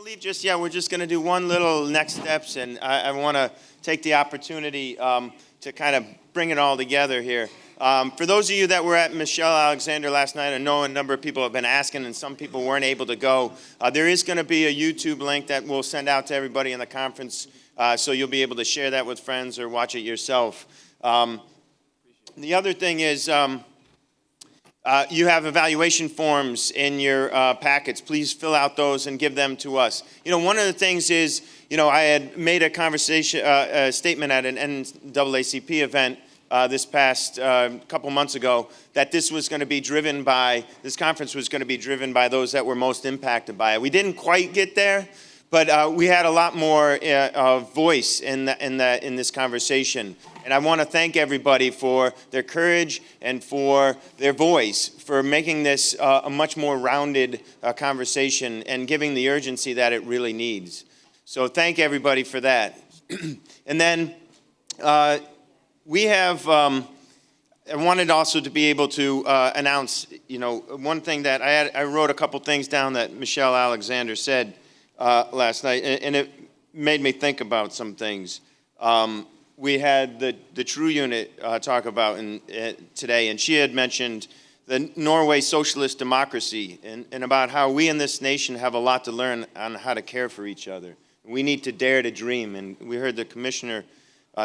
leave just yet. We're just going to do one little next steps, and I want to take the opportunity to kind of bring it all together here. For those of you that were at Michelle Alexander last night, I know a number of people have been asking, and some people weren't able to go. There is going to be a YouTube link that we'll send out to everybody in the conference, so you'll be able to share that with friends or watch it yourself. The other thing is, you have evaluation forms in your packets. Please fill out those and give them to us. You know, one of the things is, you know, I had made a statement at an NAACP event this past couple months ago that this was going to be driven by, this conference was going to be driven by those that were most impacted by it. We didn't quite get there, but we had a lot more voice in this conversation. And I want to thank everybody for their courage and for their voice, for making this a much more rounded conversation and giving the urgency that it really needs. So thank everybody for that. And then we have, I wanted also to be able to announce, you know, one thing that I wrote a couple things down that Michelle Alexander said last night, and it made me think about some things. We had the True Unit talk about today, and she had mentioned the Norway socialist democracy and about how we in this nation have a lot to learn on how to care for each other. We need to dare to dream, and we heard the commissioner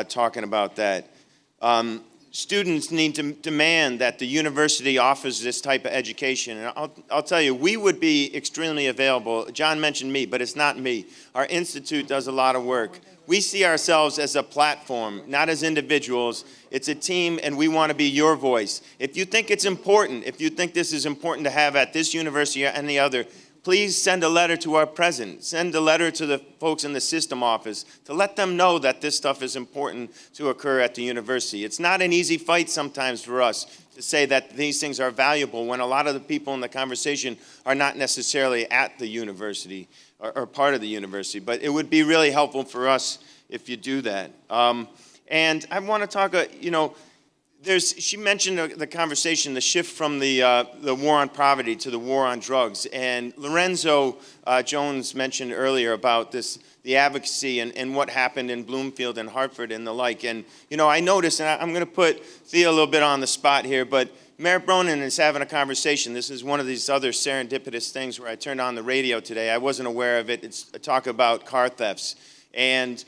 talking about that. Students need to demand that the university offers this type of education. And I'll tell you, we would be extremely available. John mentioned me, but it's not me. Our institute does a lot of work. We see ourselves as a platform, not as individuals. It's a team, and we want to be your voice. If you think it's important, if you think this is important to have at this university or any other, please send a letter to our president. Send a letter to the folks in the system office to let them know that this stuff is important to occur at the university. It's not an easy fight sometimes for us to say that these things are valuable when a lot of the people in the conversation are not necessarily at the university or part of the university. But it would be really helpful for us if you do that. And I want to talk, you know, she mentioned the conversation, the shift from the war on poverty to the war on drugs. And Lorenzo Jones mentioned earlier about the advocacy and what happened in Bloomfield and Hartford and the like. And, you know, I noticed, and I'm going to put Thea a little bit on the spot here, but Mayor Bronin is having a conversation. This is one of these other serendipitous things where I turned on the radio today. I wasn't aware of it. It's a talk about car thefts. And,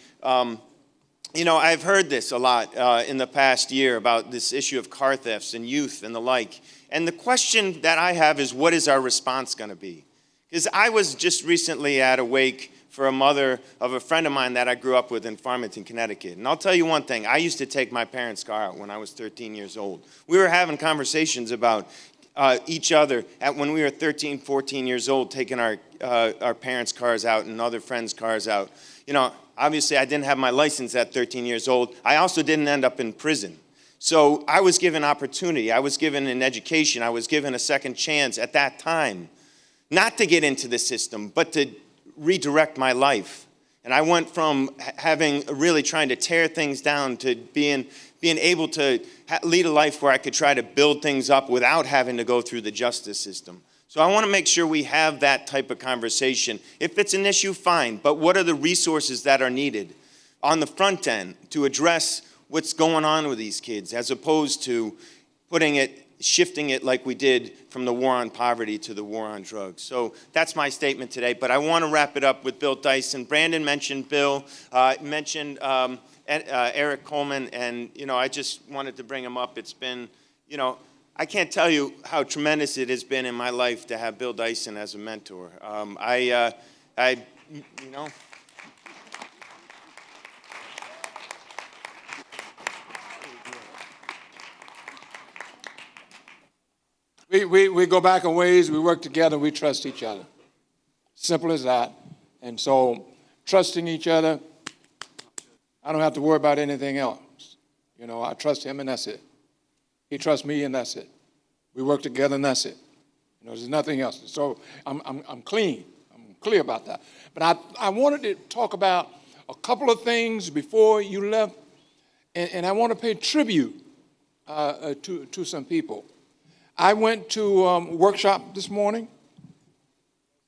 you know, I've heard this a lot in the past year about this issue of car thefts and youth and the like. And the question that I have is, what is our response going to be? Because I was just recently at a wake for a mother of a friend of mine that I grew up with in Farmington, Connecticut. And I'll tell you one thing. I used to take my parents' car out when I was 13 years old. We were having conversations about each other when we were 13, 14 years old, taking our parents' cars out and other friends' cars out. You know, obviously, I didn't have my license at 13 years old. I also didn't end up in prison. So I was given opportunity. I was given an education. I was given a second chance at that time, not to get into the system, but to redirect my life. And I went from really trying to tear things down to being able to lead a life where I could try to build things up without having to go through the justice system. So I want to make sure we have that type of conversation. If it's an issue, fine, but what are the resources that are needed on the front end to address what's going on with these kids, as opposed to shifting it like we did from the war on poverty to the war on drugs. So that's my statement today, but I want to wrap it up with Bill Dyson. Brandon mentioned Bill, mentioned Eric Coleman, and, you know, I just wanted to bring him up. It's been, you know, I can't tell you how tremendous it has been in my life to have Bill Dyson as a mentor. You know. We go back a ways, we work together, we trust each other. Simple as that. And so trusting each other, I don't have to worry about anything else. You know, I trust him and that's it. He trusts me and that's it. We work together and that's it. You know, there's nothing else. So I'm clean. I'm clear about that. But I wanted to talk about a couple of things before you left, and I want to pay tribute to some people. I went to a workshop this morning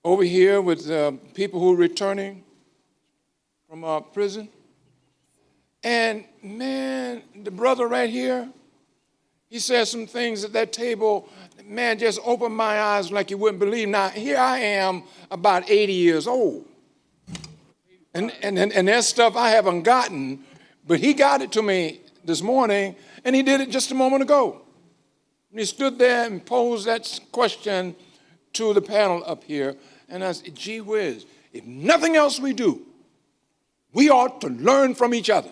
over here with people who are returning from prison. And man, the brother right here, he said some things at that table, man, just opened my eyes like you wouldn't believe. Now, here I am about 80 years old. And there's stuff I haven't gotten, but he got it to me this morning, and he did it just a moment ago. And he stood there and posed that question to the panel up here, and I said, gee whiz, if nothing else we do, we ought to learn from each other.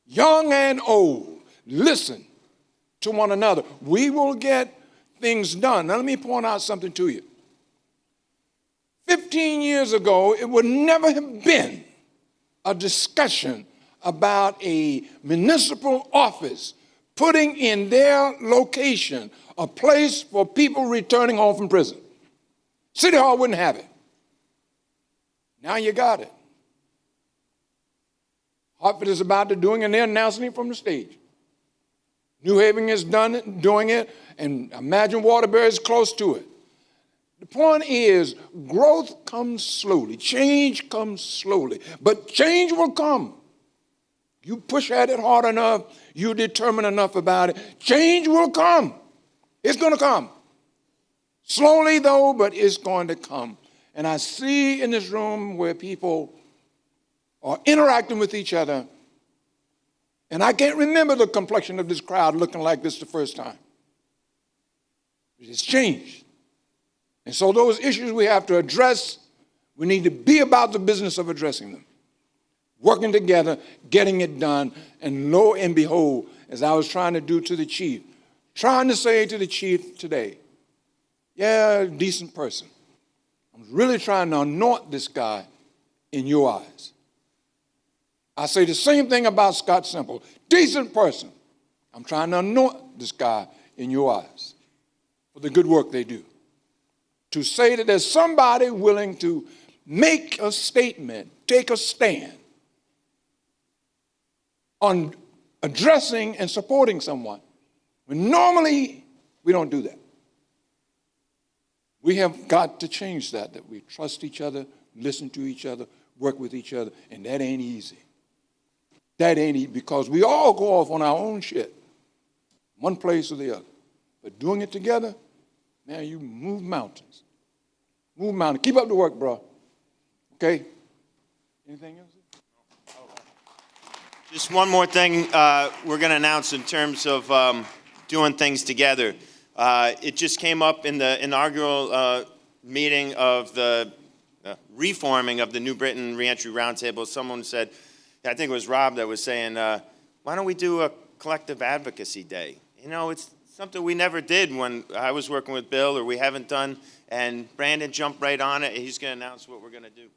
Young and old, listen to one another. We will get things done. Now, let me point out something to you. 15 years ago, it would never have been a discussion about a municipal office putting in their location a place for people returning home from prison. City Hall wouldn't have it. Now you got it. Hartford is about to doing it, and they're announcing it from the stage. New Haven is doing it, and imagine Waterbury is close to it. The point is, growth comes slowly. Change comes slowly. But change will come. You push at it hard enough, you determine enough about it, change will come. It's going to come. Slowly, though, but it's going to come. And I see in this room where people are interacting with each other, and I can't remember the complexion of this crowd looking like this the first time. It's changed. And so those issues we have to address, we need to be about the business of addressing them. Working together, getting it done, and lo and behold, as I was trying to do to the chief, trying to say to the chief today, yeah, decent person. I'm really trying to anoint this guy in your eyes. I say the same thing about Scott Simple. Decent person. I'm trying to anoint this guy in your eyes for the good work they do. To say that there's somebody willing to make a statement, take a stand on addressing and supporting someone, when normally we don't do that. We have got to change that we trust each other, listen to each other, work with each other, and that ain't easy. That ain't easy because we all go off on our own shit, one place or the other. But doing it together, man, you move mountains. Move mountains. Keep up the work, bro. Okay? Anything else? Just one more thing we're going to announce in terms of doing things together. It just came up in the inaugural meeting of the reforming of the New Britain Reentry Roundtable. Someone said, I think it was Rob that was saying, why don't we do a collective advocacy day? You know, it's something we never did when I was working with Bill, or we haven't done, and Brandon jumped right on it, and he's going to announce what we're going to do.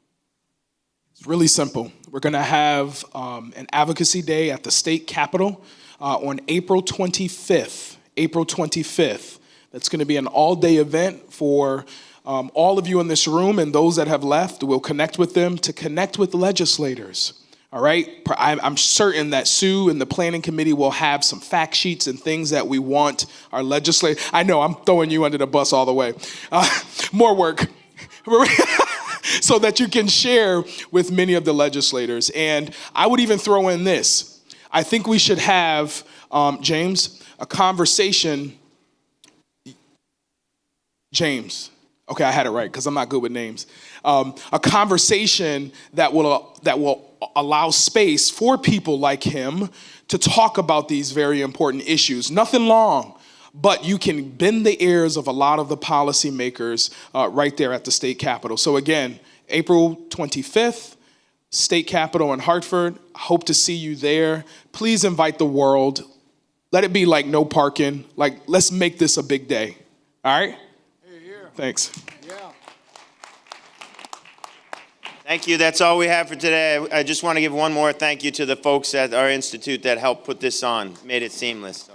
It's really simple. We're going to have an advocacy day at the state capitol on April 25th. April 25th. That's going to be an all-day event for all of you in this room and those that have left. We'll connect with them to connect with legislators. All right? I'm certain that Sue and the planning committee will have some fact sheets and things that we want our legislators. I know, I'm throwing you under the bus all the way. More work. So that you can share with many of the legislators. And I would even throw in this. I think we should have, James, a conversation. James. Okay, I had it right because I'm not good with names. A conversation that will allow space for people like him to talk about these very important issues. Nothing long, but you can bend the ears of a lot of the policymakers right there at the state capitol. So again, April 25th, state capitol in Hartford. Hope to see you there. Please invite the world. Let it be like no parking. Like, let's make this a big day. All right? Thanks. Yeah. Thank you. That's all we have for today. I just want to give one more thank you to the folks at our institute that helped put this on, made it seamless.